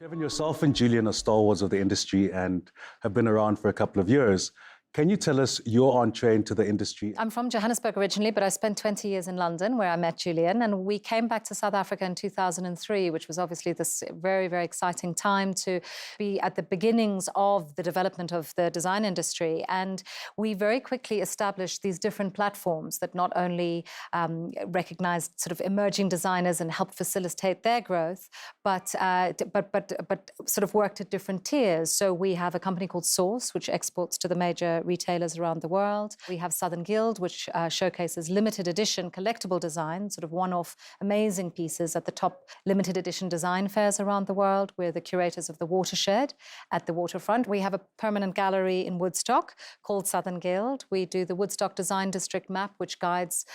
Trevyn, yourself and Julian are stalwarts of the industry and have been around for a couple of years. Can you tell us your entree into the industry? I'm from Johannesburg originally, but I spent 20 years in London where I met Julian, and we came back to South Africa in 2003, which was obviously this very, very exciting time to be at the beginnings of the development of the design industry. And we very quickly established these different platforms that not only recognized sort of emerging designers and helped facilitate their growth, but sort of worked at different tiers. So we have a company called Source, which exports to the major retailers around the world. We have Southern Guild, which showcases limited edition collectible design, sort of one-off amazing pieces at the top limited edition design fairs around the world. We're the curators of the Watershed at the waterfront. We have a permanent gallery in Woodstock called Southern Guild. We do the Woodstock Design District map, which guides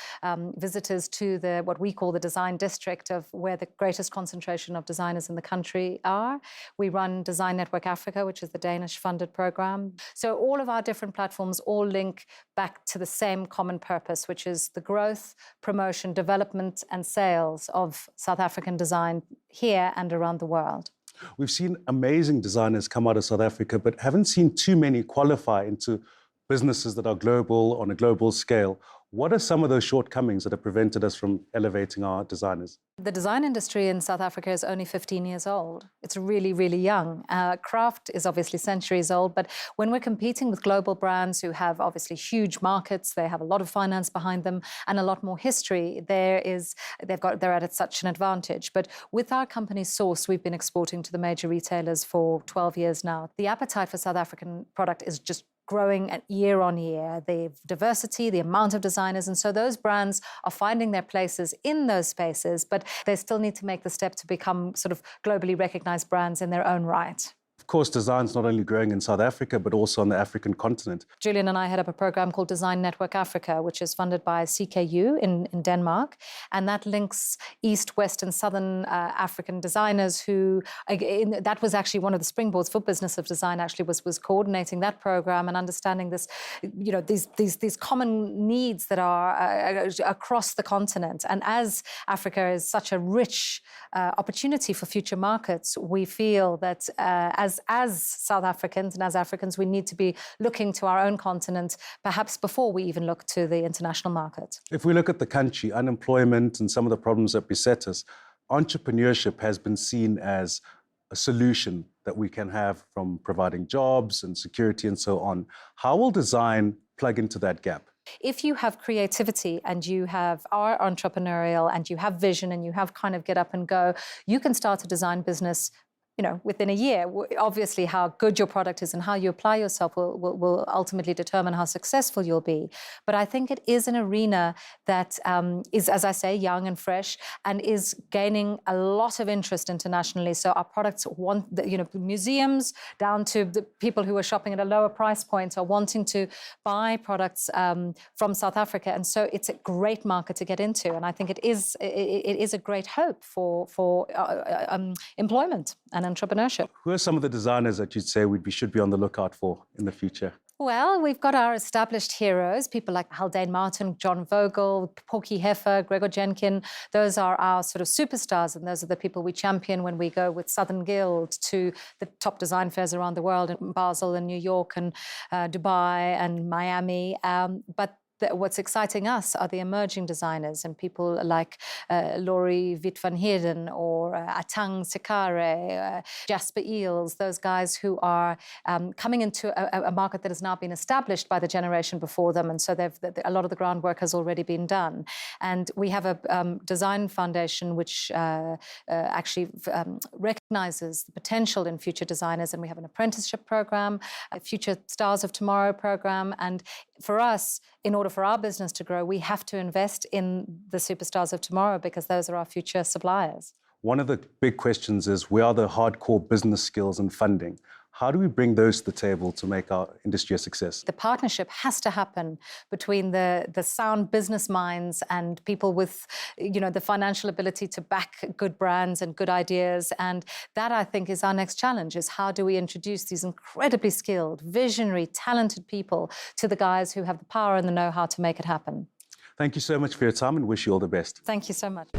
visitors to what we call the design district of where the greatest concentration of designers in the country are. We run Design Network Africa, which is the Danish-funded program. So all of our different platforms all link back to the same common purpose, which is the growth, promotion, development, and sales of South African design here and around the world. We've seen amazing designers come out of South Africa, but haven't seen too many qualify into businesses that are global on a global scale. What are some of those shortcomings that have prevented us from elevating our designers? The design industry in South Africa is only 15 years old. It's really, really young. Craft is obviously centuries old, but when we're competing with global brands who have obviously huge markets, they have a lot of finance behind them and a lot more history, they're at such an advantage. But with our company Source, we've been exporting to the major retailers for 12 years now. The appetite for South African product is just growing year on year, the diversity, the amount of designers. And so those brands are finding their places in those spaces, but they still need to make the step to become sort of globally recognized brands in their own right. Of course, design's not only growing in South Africa, but also on the African continent. Julian and I head up a program called Design Network Africa, which is funded by CKU in Denmark. And that links East, West, and Southern African designers who, that was actually one of the springboards for Business of Design, actually was coordinating that program and understanding this, you know, these common needs that are across the continent. And as Africa is such a rich opportunity for future markets, we feel that as South Africans and as Africans, we need to be looking to our own continent, perhaps before we even look to the international market. If we look at the country, unemployment and some of the problems that beset us, entrepreneurship has been seen as a solution that we can have from providing jobs and security and so on. How will design plug into that gap? If you have creativity and you are entrepreneurial and you have vision and you have kind of get up and go, you can start a design business, you know, within a year. Obviously, how good your product is and how you apply yourself will ultimately determine how successful you'll be. But I think it is an arena that is, as I say, young and fresh and is gaining a lot of interest internationally. So our products museums down to the people who are shopping at a lower price point are wanting to buy products from South Africa. And so it's a great market to get into. And I think it is a great hope for employment and entrepreneurship. Who are some of the designers that you'd say we should be on the lookout for in the future? Well, we've got our established heroes, people like Haldane Martin, John Vogel, Porky Heffer, Gregor Jenkin. Those are our sort of superstars, and those are the people we champion when we go with Southern Guild to the top design fairs around the world in Basel and New York and Dubai and Miami. But what's exciting us are the emerging designers and people like Laurie Witt van Heerden or Atang Sekare, Jasper Eels, those guys who are coming into a market that has now been established by the generation before them. And so a lot of the groundwork has already been done. And we have a design foundation which actually recognizes the potential in future designers. And we have an apprenticeship program, a Future Stars of Tomorrow program. And for us, in order for our business to grow, we have to invest in the superstars of tomorrow because those are our future suppliers. One of the big questions is, where are the hardcore business skills and funding? How do we bring those to the table to make our industry a success? The partnership has to happen between the sound business minds and people with, you know, the financial ability to back good brands and good ideas. And that, I think, is our next challenge, is how do we introduce these incredibly skilled, visionary, talented people to the guys who have the power and the know-how to make it happen. Thank you so much for your time and wish you all the best. Thank you so much.